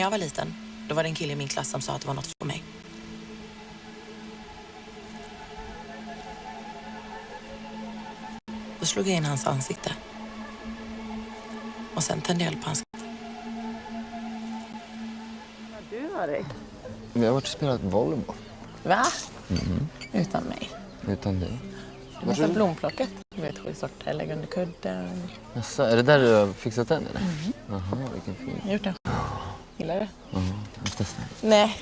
jag var liten, då var det en kille i min klass som sa att det var något för mig. Då slog jag in hans ansikte. Och sen tände jag eld på hans. Du har dig. Vi har varit och spelat volleyboll. Va? Utan mig. Utan dig. Du måste ha blomplocket. Du vet, 7 sorter, lägger under kudden. Jaså, är det där du har fixat den eller? Jaha, vilken fin. Jag har gjort den. Gillar du? Ja, jag testar. Nej.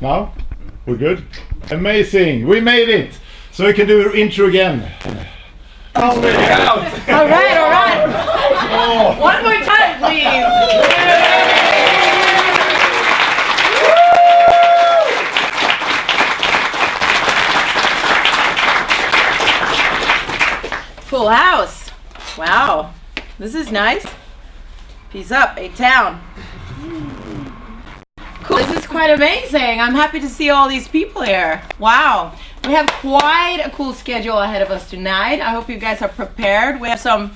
Now? We're good? Amazing! We made it! So we can do the intro again. All right. Oh. One more time, please. Full house. Wow. This is nice. Peace up, A-Town. Cool. This is quite amazing. I'm happy to see all these people here. Wow. We have quite a cool schedule ahead of us tonight. I hope you guys are prepared. We have some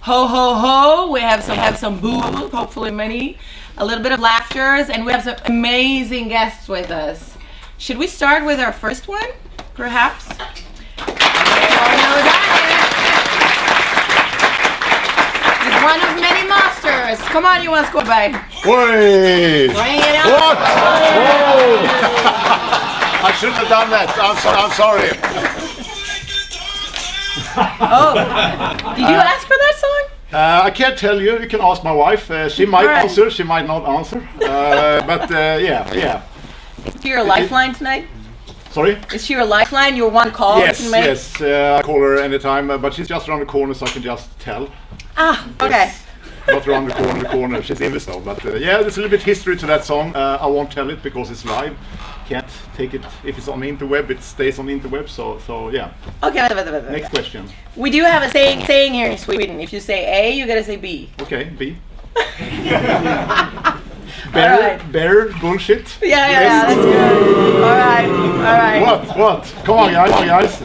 ho ho ho. We have some boo, hopefully many. A little bit of laughters, and we have some amazing guests with us. Should we start with our first one, perhaps? He's one of many masters. Come on, you want to go by? Wait! Bring it out. What? Whoa! I shouldn't have done that. I'm sorry. Oh, did you ask for that song? I can't tell you. You can ask my wife. She might All right. answer. She might not answer. Yeah. Is she your lifeline tonight? Sorry? Is she your lifeline? Your one call? Yes, you can make? yes. I call her anytime, but she's just around the corner, so I can just tell. Ah, okay. Not around the corner. She's in the song. But yeah, there's a little bit history to that song. I won't tell it because it's live. Can't take it if it's on the interweb. It stays on the interweb. So yeah. Okay. Next question. We do have a saying here in Sweden. If you say A, you gotta say B. Okay, B. Alright. Bear bullshit. Yeah, that's good. All right. What? Come on, guys.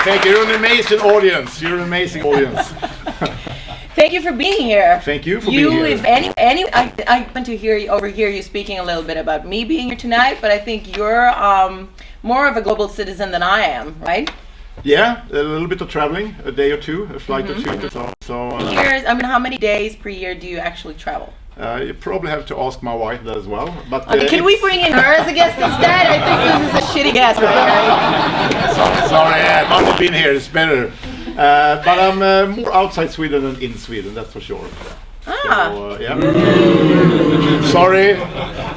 Thank you. You're an amazing audience. Thank you for being here. Thank you for being here. If I want to overhear you speaking a little bit about me being here tonight, but I think you're more of a global citizen than I am, right? Yeah, a little bit of traveling, a day or two, a flight or two. How many days per year do you actually travel? You probably have to ask my wife that as well. But Okay, can we bring in her as a guest instead? I think this is a shitty guest right here. Sorry, I've only been here. It's better. But I'm more outside Sweden than in Sweden, that's for sure. Ah. So, yeah. Sorry,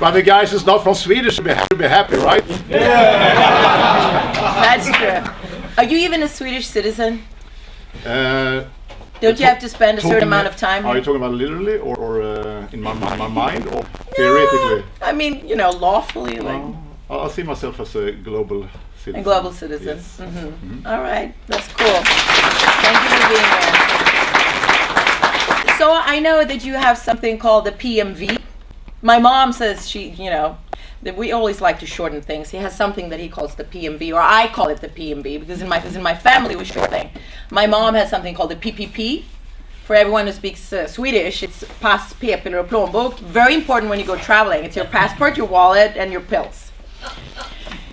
but the guys who's not from Sweden should be happy, right? That's true. Are you even a Swedish citizen? Don't you have to spend a certain amount of time Are here? you talking about literally or in my mind or theoretically? I mean, you know, lawfully, like I'll see myself as a global citizen. a global citizen. Yes. All right, that's cool. Thank you for being here. So I know that you have something called the PMV. My mom says that we always like to shorten things. He has something that he calls the PMV, or I call it the PMV because in my family we shorten. My mom has something called the PPP. For everyone who speaks Swedish, it's pass, p-piller, och plånbok. Very important when you go traveling. It's your passport, your wallet, and your pills.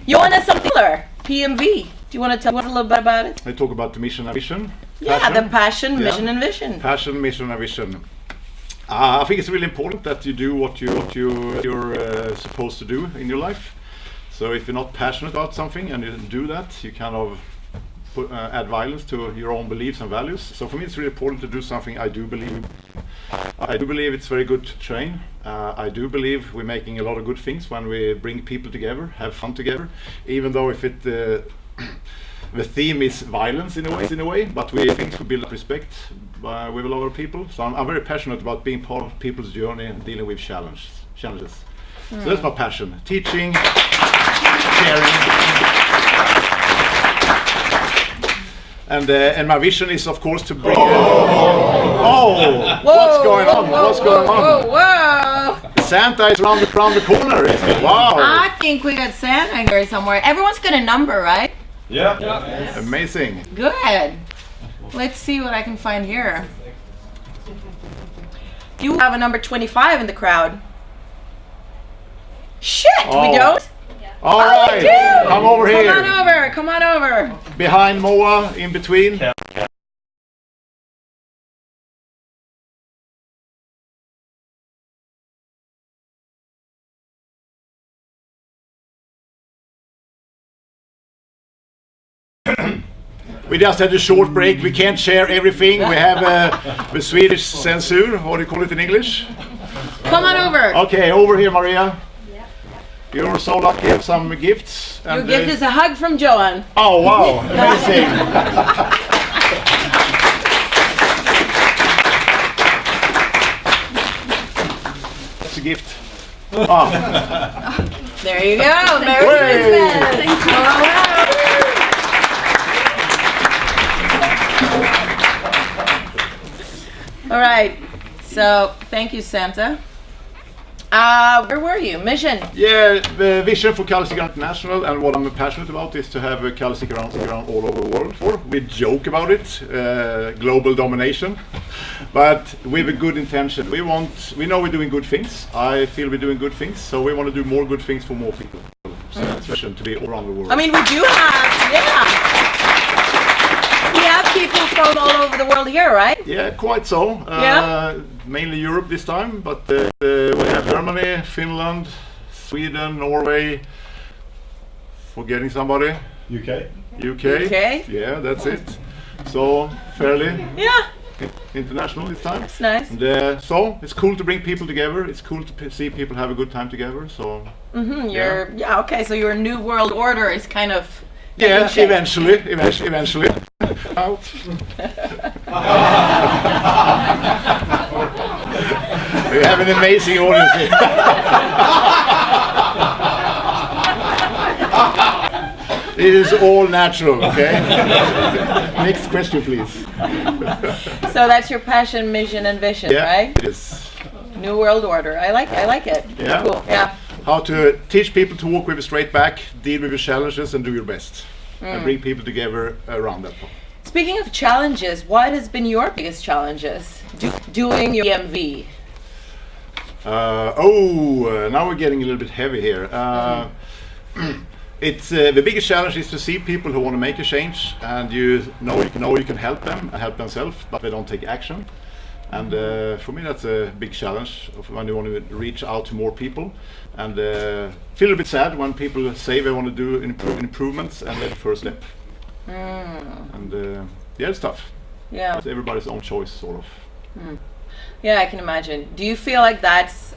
Johan has something similar, PMV. Do you want to tell us a little bit about it? I talk about the mission and vision. Yeah, the passion, mission, and vision. Passion, mission, and vision. I think it's really important that you do what you're supposed to do in your life. So if you're not passionate about something and you do that, you kind of add violence to your own beliefs and values. So for me, it's really important to do something I do believe in. I do believe it's very good to train. I do believe we're making a lot of good things when we bring people together, have fun together, even though if it the theme is violence in a way, but we think to build up respect with a lot of people. So I'm very passionate about being part of people's journey and dealing with challenges. So that's my passion: teaching, sharing, and my vision is, of course, to bring. What's going on? What's going on? Whoa! Santa is around the corner. Wow! I think we got Santa here somewhere. Everyone's got a number, right? Yeah. Amazing. Good. Let's see what I can find here. You have a number 25 in the crowd. Shit, we don't? All right. We do. Come over here. Come on over. Behind Moa, in between. We just had a short break. We can't share everything. We have the Swedish censor. What do you call it in English? Come on over. Okay, over here, Maria. You're so lucky. Have some gifts. Your gift is a hug from Johan. Oh wow! Amazing. That's a gift. There you go. Merry Christmas. Thank you. All right, so thank you, Santa. Where were you? Mission? Yeah, the vision for Sikaran International, and what I'm passionate about is to have Sikaran all over the world. We joke about it, global domination, but with a good intention. We know we're doing good things. I feel we're doing good things, so we want to do more good things for more people. So that's vision, to be all around the world. I mean, we do have, we have people from all over the world here, right? Yeah, quite so. Mainly Europe this time, but we have Germany, Finland, Sweden, Norway. Forgetting somebody? UK. UK. Yeah, that's it. So fairly international this time. That's nice. And, so it's cool to bring people together. It's cool to see people have a good time together. So. Okay. So your new world order is kind of. Yeah, eventually. Out. We have an amazing audience here. It is all natural, okay? Next question, please. So that's your passion, mission, and vision, right? It is. New world order. I like it. Yeah. Cool. Yeah. How to teach people to walk with a straight back, deal with your challenges, and do your best, and bring people together around that point. Speaking of challenges, what has been your biggest challenges doing your EMV? Now we're getting a little bit heavy here. It's the biggest challenge is to see people who want to make a change, and you can help them and help themselves, but they don't take action. And for me, that's a big challenge when you want to reach out to more people. And feel a bit sad when people say they want to do improvements and they're the first step. And Yeah, it's tough. Yeah. It's everybody's own choice, sort of. Yeah, I can imagine. Do you feel like that's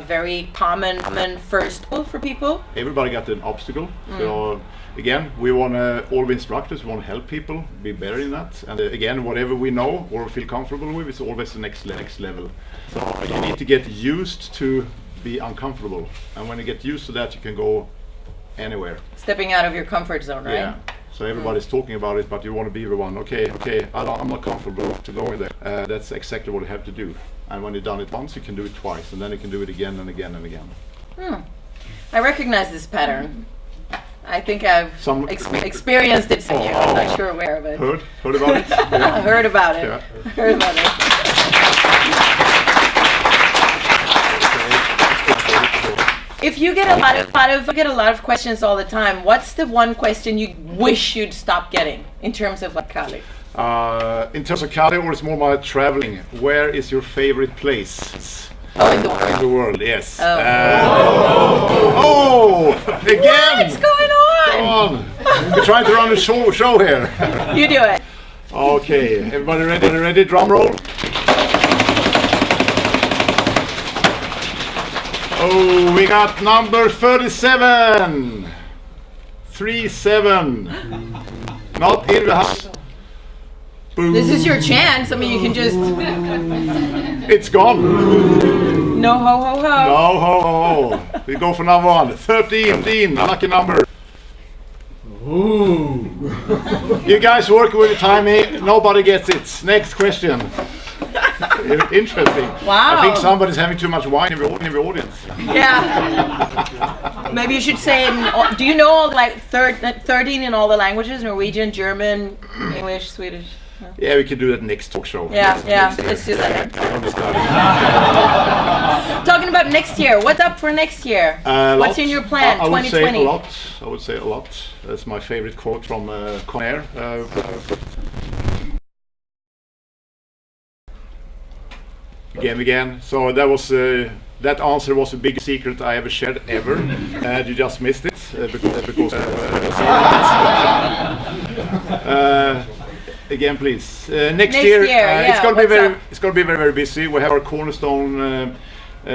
very common first for people? Everybody got an obstacle. So again, we want to, all the instructors want to help people be better in that. And again, whatever we know or feel comfortable with is always the next level. So you need to get used to be uncomfortable. And when you get used to that, you can go anywhere. Stepping out of your comfort zone, right? Yeah. So everybody's talking about it, but you want to be the one. Okay, I'm not comfortable to go in there. That's exactly what you have to do. And when you've done it once, you can do it twice, and then you can do it again and again and again. I recognize this pattern. I think I've experienced it from you. I'm not sure where, but Heard about it? Yeah. heard about it. Yeah. Heard about it. If you get a lot of questions all the time, what's the one question you wish you'd stop getting in terms of like Kali? In terms of Kali, or it's more about traveling, where is your favorite place? In the world. In the world, yes. Again! What's going on? Come on. We're trying to run a show here. You do it. Okay, everybody ready? Ready? Drum roll. Oh, we got number 37. 37. Not in the house. Boom. This is your chance. I mean, you can just It's gone. no ho ho ho. No, ho, ho, ho. We go for number one. 13. Lucky number. Ooh. You guys work with the timing. Nobody gets it. Next question. Interesting. Wow. I think somebody's having too much wine in the audience. Yeah. Maybe you should say it in, do you know all like 13 in all the languages? Norwegian, German, English, Swedish? No? Yeah, we can do that next talk show. Yeah, let's do that. Talking about next year, what's up for next year? What's in your plan, I would 2020? I would say a lot. That's my favorite quote from Conair. Again. So that was that answer was the biggest secret I ever shared ever. You just missed it because. Again, please. Next year, yeah, it's gonna be very busy. We have our cornerstone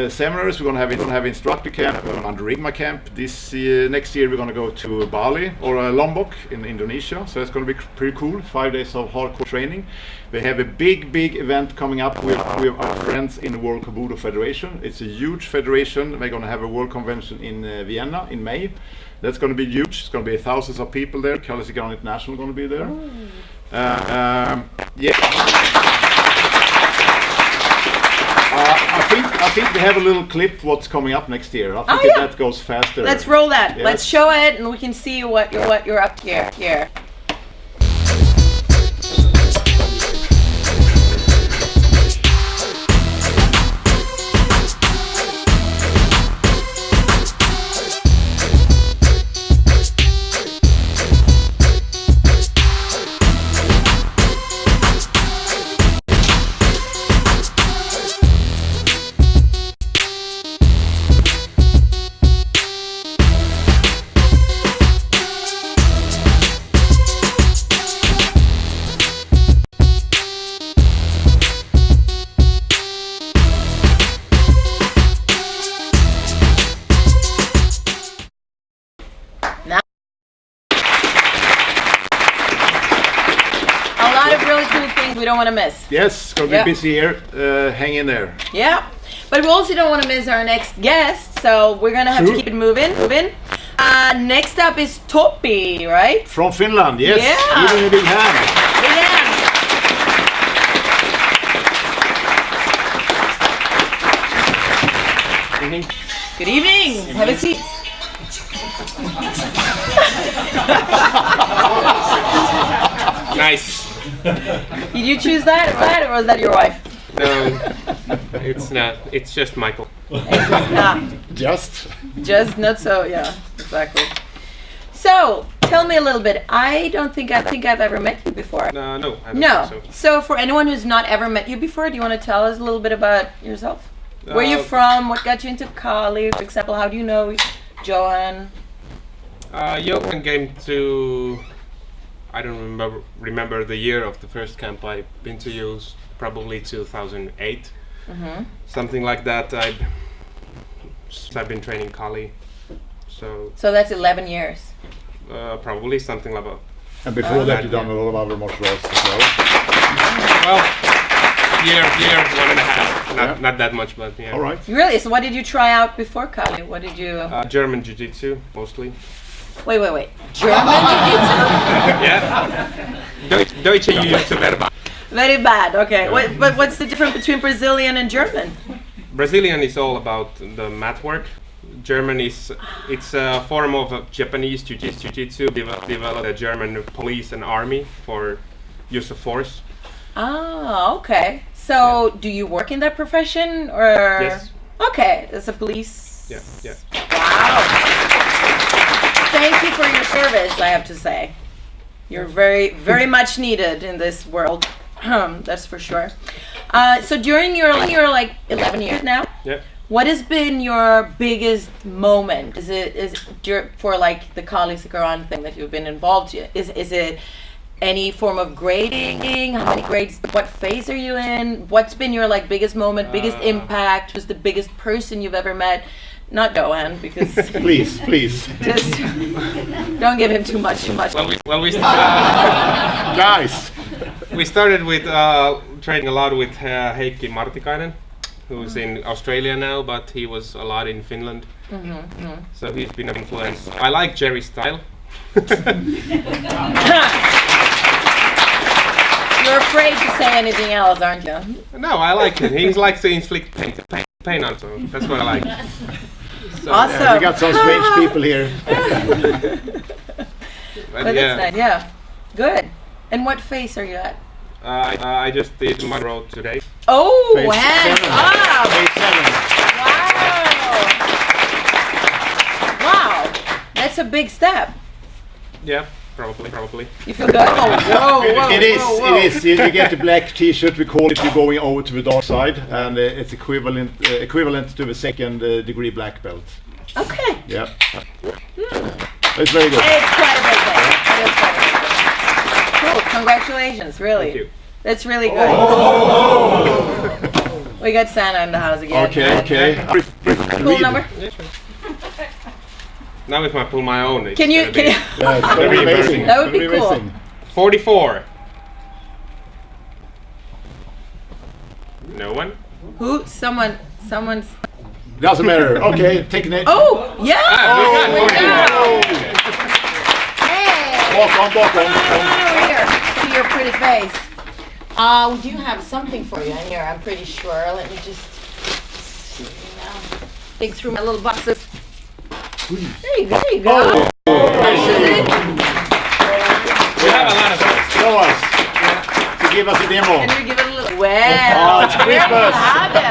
seminars. We're gonna have instructor camp, under Rigma camp. Next year we're gonna go to Bali or Lombok in Indonesia. So it's gonna be pretty cool. 5 days of hardcore training. We have a big event coming up with our friends in the World Kobudo Federation. It's a huge federation. We're gonna have a world convention in Vienna in May. That's gonna be huge. It's gonna be thousands of people there. Sikaran International gonna be there. Yeah. I think we have a little clip what's coming up next year. I think that goes faster. Let's roll that. Yes. Let's show it, and we can see what you're up to here. We don't want to miss. Yes, it's going to be busy here. Hang in there. Yeah, but we also don't want to miss our next guest, so we're going to have to keep it moving. Next up is Topi, right? From Finland, yes. Yeah. Give him a big hand. Big hand. Good evening. Have a seat. Nice. Did you choose that, or was that your wife? No, it's not. It's just Michael. Just not so. Yeah, exactly. So, tell me a little bit. I don't think I've ever met you before. No, I don't No. think so. So, for anyone who's not ever met you before, do you want to tell us a little bit about yourself? Where you from? What got you into Kali? For example, how do you know Johan? Johan came to I don't remember the year of the first camp I've been to. Use probably 2008, something like that. I've been training Kali, so that's 11 years. probably something like that. And before that, you've done a lot of other martial arts as well. Well, year, 1.5. Not that much, but yeah. All right. Really? So what did you try out before Kali? What did you... German Jiu-Jitsu, mostly. Wait. German Jiu-Jitsu? Yeah. Deutsche Jiu-Jitsu verba. Very bad, okay. But what's the difference between Brazilian and German? Brazilian is all about the mat work. German it's a form of Japanese Jiu-Jitsu developed the German police and army for use of force. Ah, okay. So do you work in that profession or? Yes. Okay, as a police. Yeah. Wow. Thank you for your service, I have to say. You're very, very much needed in this world. That's for sure. So during your like 11 years now, Yeah. what has been your biggest moment? Is it for like the Kali Sikaran thing that you've been involved in? Is it any form of grading? How many grades? What phase are you in? What's been your like biggest moment, biggest impact? Who's the biggest person you've ever met? Not Johan, because Please. just don't give him too much. Well, Guys. we started with training a lot with Heikki Martikainen, who's in Australia now, but he was a lot in Finland. So he's been an influence. I like Jerry's style. You're afraid to say anything else, aren't you? No, I like him. He likes to inflict pain on, so that's what I like. So, Awesome. We got some strange people here. But that's nice. Yeah. Good. And what phase are you at? I just did my road today. Oh, Phase hands 7. up! Phase 7. Wow. That's a big step. Yeah, probably. You feel good? Oh, whoa. It is. You get the black T-shirt. We call it. You're going over to the dark side, and it's equivalent to the second degree black belt. Okay. Yeah. It's very good. It's quite a big thing. It is quite a big thing. Cool. Congratulations. Really. Thank you. That's really good. We got Santa in the house again. Okay. Cool number. Yeah, sure. Now if I pull my own, it's Can you? gonna be Yeah, it's gonna be amazing. That would be It's gonna cool. amazing. 44. No one? Who? Someone's. Doesn't matter. Okay, taking it. Oh, yeah. We got 44. Hey. Walk on. Over here. See your pretty face. We do have something for you in here, I'm pretty sure. Let me just dig through my little boxes. There you go. Oh, I see. We have a lot of those. Show us. To give us a demo. Can you give it a little? Well, it's there you Christmas. have it.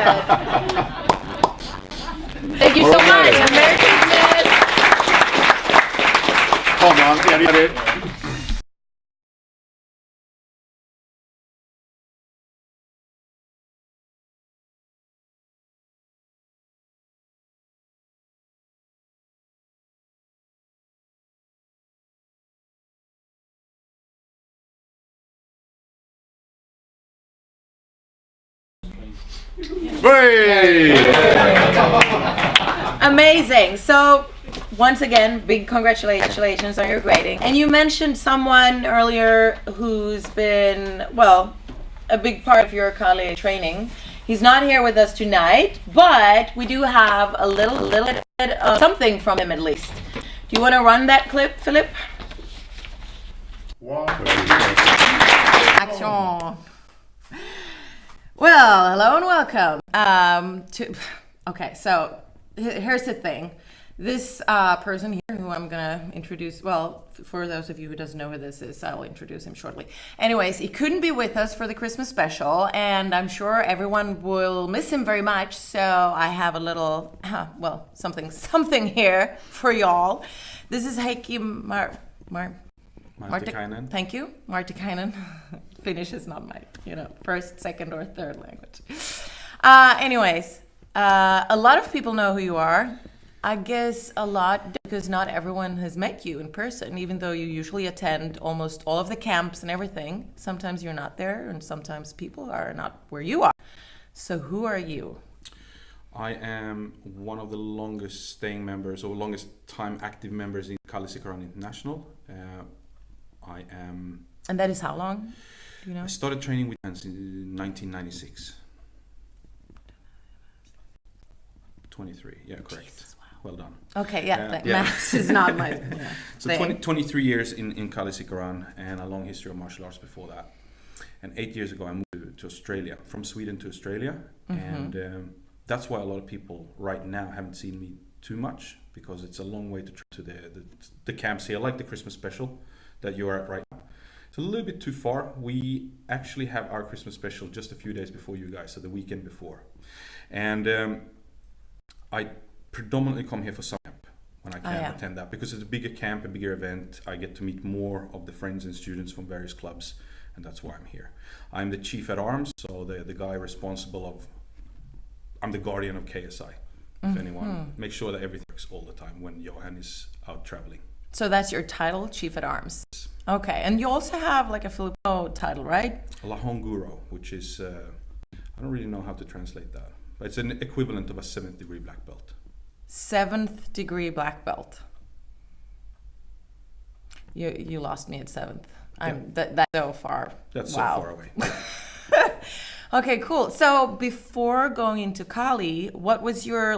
Thank you so much. And Merry Christmas. Come on, get it. Hey! Amazing. So, once again, big congratulations on your grading. And you mentioned someone earlier who's been, well, a big part of your Kali training. He's not here with us tonight, but we do have a little bit of something from him at least. Do you want to run that clip, Philip? Action. Well, hello and welcome. Okay, so here's the thing. This person here, who I'm gonna introduce, well, for those of you who doesn't know who this is, I'll introduce him shortly. Anyways, he couldn't be with us for the Christmas special, and I'm sure everyone will miss him very much. So I have a little, something here for y'all. This is Heikki Martikainen. Thank you, Martikainen. Finnish is not my, first, second, or third language. Anyways, a lot of people know who you are. I guess a lot because not everyone has met you in person, even though you usually attend almost all of the camps and everything. Sometimes you're not there, and sometimes people are not where you are. So who are you? I am one of the longest staying members or longest time active members in Sikaran International. I am. And that is how long? Do you know? I started training with hands in 1996. 23, yeah, correct. Jesus, wow. Well done. Okay, yeah, Yeah. maths is not my So thing. 23 years in Kali Sikaran and a long history of martial arts before that. And 8 years ago I moved to Australia, from Sweden to Australia. And that's why a lot of people right now haven't seen me too much, because it's a long way to the camps here, like the Christmas special that you're at right now. It's a little bit too far. We actually have our Christmas special just a few days before you guys, so the weekend before. And I predominantly come here for summer camp when I can attend that, because it's a bigger camp, a bigger event. I get to meet more of the friends and students from various clubs, and that's why I'm here. I'm the chief at arms, so the guy responsible of, I'm the guardian of KSI. If anyone, make sure that everything works all the time when Johan is out traveling. So that's your title, Chief at Arms. Okay, and you also have like a Filipino title, right? Lahonguro, which is, I don't really know how to translate that, but it's an equivalent of a 7th degree black belt. 7th degree black belt. You lost me at 7th. That's so far. That's wow. so far away. Okay, cool. So before going into Kali, what was your,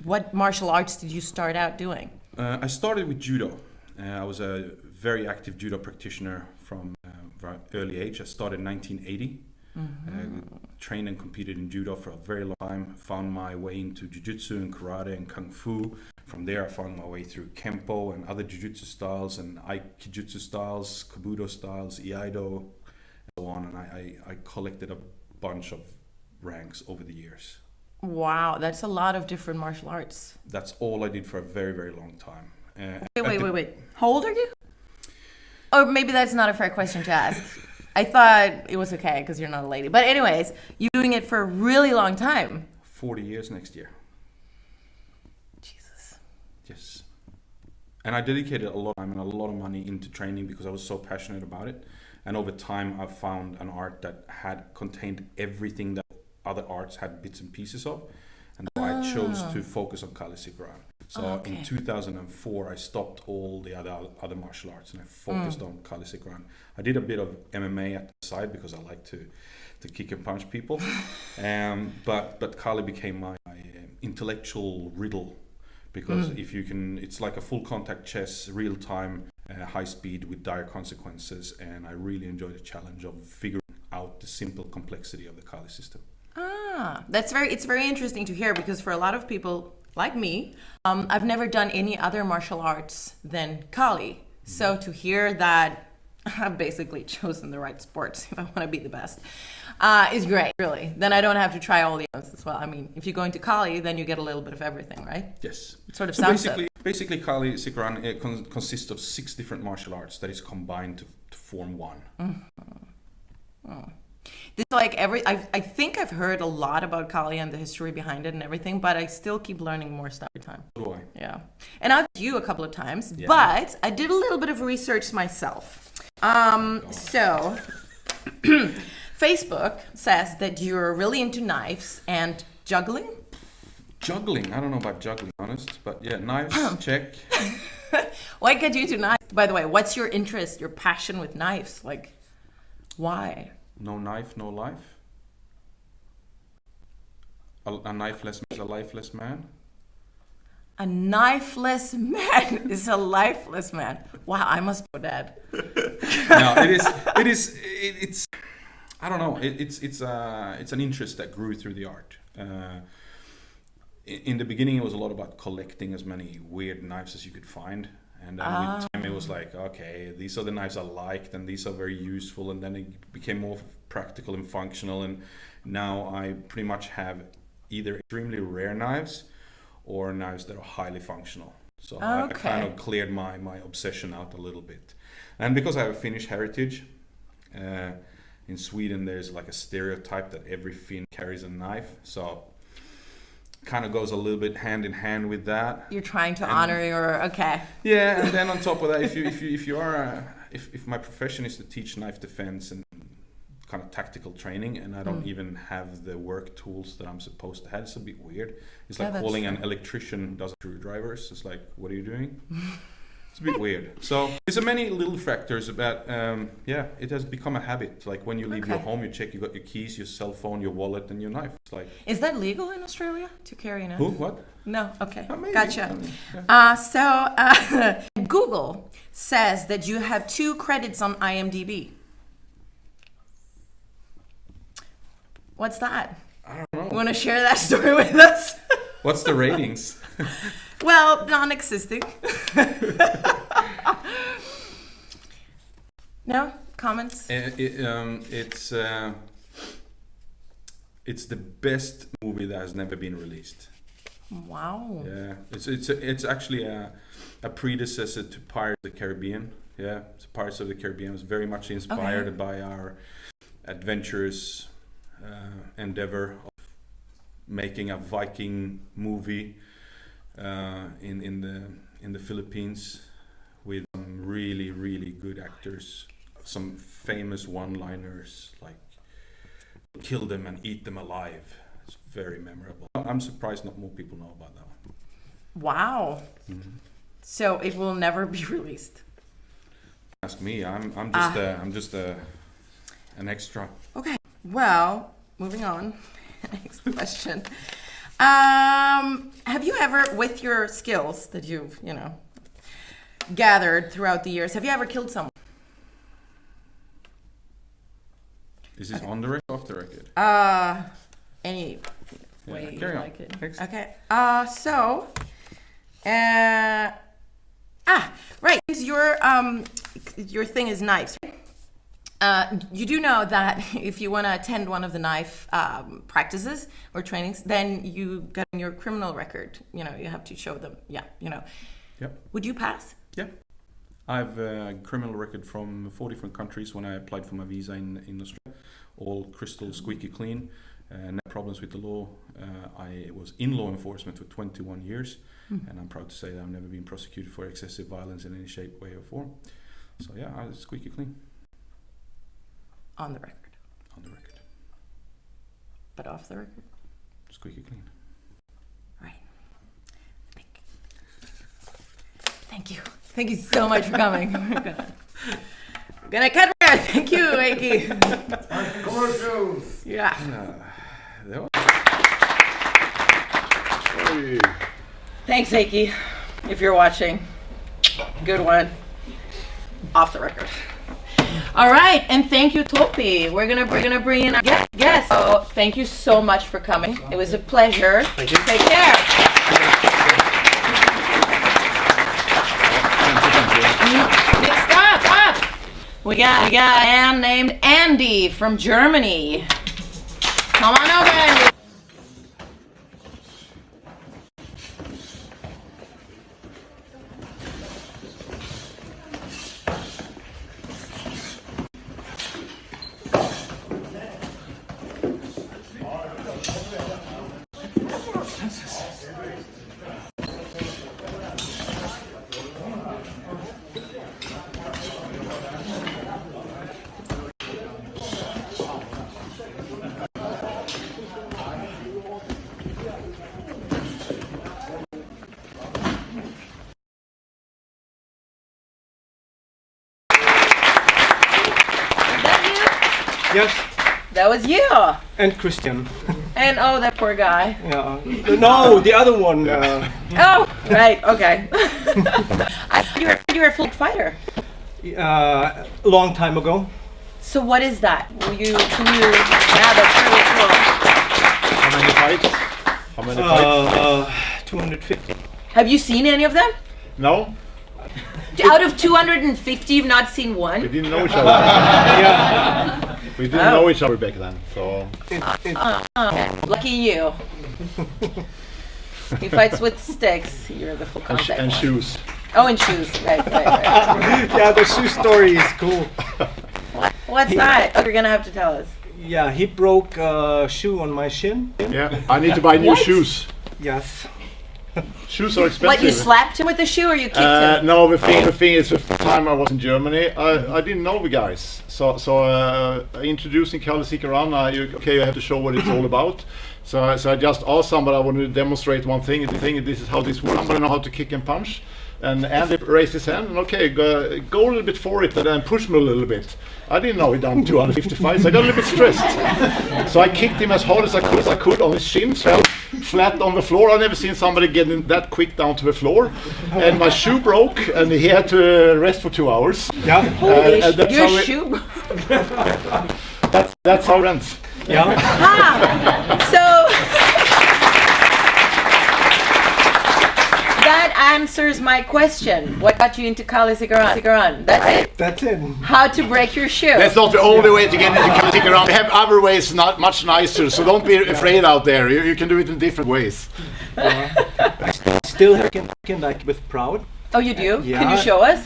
what martial arts did you start out doing? I started with judo. I was a very active judo practitioner from very early age. I started in 1980. Trained and competed in judo for a very long time. Found my way into jiu-jitsu and karate and kung fu. From there I found my way through kempo and other jiu-jitsu styles and aikijutsu styles, kabuto styles, iaido, and so on. And I collected a bunch of ranks over the years. Wow, that's a lot of different martial arts. That's all I did for a very, very long time. Wait. How old are you? Or maybe that's not a fair question to ask. I thought it was okay because you're not a lady. But anyways, you're doing it for a really long time. 40 years next year. Jesus. Yes. And I dedicated a lot of time and a lot of money into training because I was so passionate about it. And over time, I've found an art that had contained everything that other arts had bits and pieces of. And so I chose to focus on Kali Sikaran. So in 2004, I stopped all the other martial arts and I focused on Kali Sikaran. I did a bit of MMA at the side because I like to kick and punch people. But Kali became my intellectual riddle, because if you can, it's like a full contact chess, real time, high speed with dire consequences. And I really enjoy the challenge of figuring out the simple complexity of the Kali system. It's very interesting to hear, because for a lot of people like me, I've never done any other martial arts than Kali. So to hear that I've basically chosen the right sports if I want to be the best is great, really. Then I don't have to try all the others as well. I mean, if you go into Kali, then you get a little bit of everything, right? Yes. It sort of so sounds basically Kali Sikaran consists of 6 different martial arts that is combined to form one. This I think I've heard a lot about Kali and the history behind it and everything, but I still keep learning more stuff every time. So do I. Yeah. And I've met you a couple of times, but I did a little bit of research myself. So Facebook says that you're really into knives and juggling. Juggling? I don't know about juggling, honest, but yeah, knives, check. What got you into knives? By the way, what's your interest, your passion with knives? Like, why? No knife, no life. A knifeless man is a lifeless man. A knifeless man is a lifeless man. Wow, I must be dead. No, it's. I don't know. It's an interest that grew through the art. In the beginning, it was a lot about collecting as many weird knives as you could find. And then with time it was like, okay, these are the knives I liked and these are very useful, and then it became more practical and functional, and now I pretty much have either extremely rare knives or knives that are highly functional. So I kind of cleared my obsession out a little bit. And because I have a Finnish heritage, in Sweden there's like a stereotype that every Finn carries a knife. So kind of goes a little bit hand in hand with that. You're trying to honor your okay. Yeah, and then on top of that, if my profession is to teach knife defense and kind of tactical training, and I don't even have the work tools that I'm supposed to have, it's a bit weird. It's like calling an electrician who does screwdrivers. It's like, what are you doing? It's a bit weird. So there's many little factors about, it has become a habit. Like when you leave your home, you check you got your keys, your cell phone, your wallet, and your knife. It's like, is that legal in Australia to carry a knife? who? What? No. Okay. Maybe. Gotcha. I mean, yeah. Google says that you have 2 credits on IMDb. What's that? I don't know. You want to share that story with us? What's the ratings? Well, non-existing. No comments? It's the best movie that has never been released. Wow. Yeah, it's actually a predecessor to Pirates of the Caribbean. Yeah, so Pirates of the Caribbean was very much inspired by our adventurous endeavor of making a Viking movie in the Philippines with some really, really good actors, some famous one-liners like "kill them and eat them alive." It's very memorable. I'm surprised not more people know about that one. Wow. So it will never be released. Ask me. I'm just an extra. Okay. Well, moving on. Next question. Have you ever, with your skills that you've, gathered throughout the years, have you ever killed someone? Is this on the record or off the record? Any way you carry on. like it. Thanks. Okay. Right. Your thing is knives. You do know that if you want to attend one of the knife practices or trainings, then you get on your criminal record. You have to show them. Yeah. Yep. Would you pass? Yeah. I have a criminal record from 4 different countries when I applied for my visa in Australia. All crystal squeaky clean. No problems with the law. I was in law enforcement for 21 years, and I'm proud to say that I've never been prosecuted for excessive violence in any shape, way, or form. So yeah, I was squeaky clean. On the record. On the record. But off the record? Squeaky clean. Right. Thank you. Thank you so much for coming. We're gonna cut there. Thank you, Aki. Yeah. Hey. Thanks, Aki, if you're watching. Good one. Off the record. All right, and thank you, Topi. We're gonna bring in our guest. So thank you so much for coming. It was a pleasure. Thank you. Take care. Next up, we got a man named Andy from Germany. Come on over, Andy. Yes, That was you. and Christian. And oh, that poor guy. Yeah. No, the other one. Oh, right. Okay. I thought you were a full fighter. A long time ago. So what is that? Can you? Yeah, that's really cool. How many fights? How many fights? 250. Have you seen any of them? No, Out of 250, you've not seen we one? didn't know each other. Yeah. We didn't know each other back then, so Lucky you. He fights with sticks. You're the full contact. and one. shoes. Oh, and shoes. Right. Yeah, the shoe story is cool. What's that? Oh, you're gonna have to tell us. Yeah, he broke a shoe on my shin. Yeah, I need to buy new What? shoes. Yes. Shoes are expensive. What, you slapped him with the shoe or you kicked him? No, the thing is, the time I was in Germany, I didn't know the guys. So introducing Kalle Sikaran, you have to show what it's all about. So I just asked somebody, I wanted to demonstrate one thing. This is how this works. I know how to kick and punch. And Andy raised his hand and okay, go a little bit for it and then push me a little bit. I didn't know he'd done 255, so I got a little bit stressed. So I kicked him as hard as I could on his shins, fell flat on the floor. I've never seen somebody getting that quick down to the floor. And my shoe broke and he had to rest for 2 hours. Yeah. Holy and that's your how shoe. That's how it ends. Yeah. So that answers my question. What got you into Kalle Sikaran? That's it. That's it. How to break your shoe. That's not the only way to get into Kalle Sikaran. We have other ways, not much nicer. So don't be afraid out there. You can do it in different ways. Still have like with proud. Oh, you do? Yeah. Can you show us?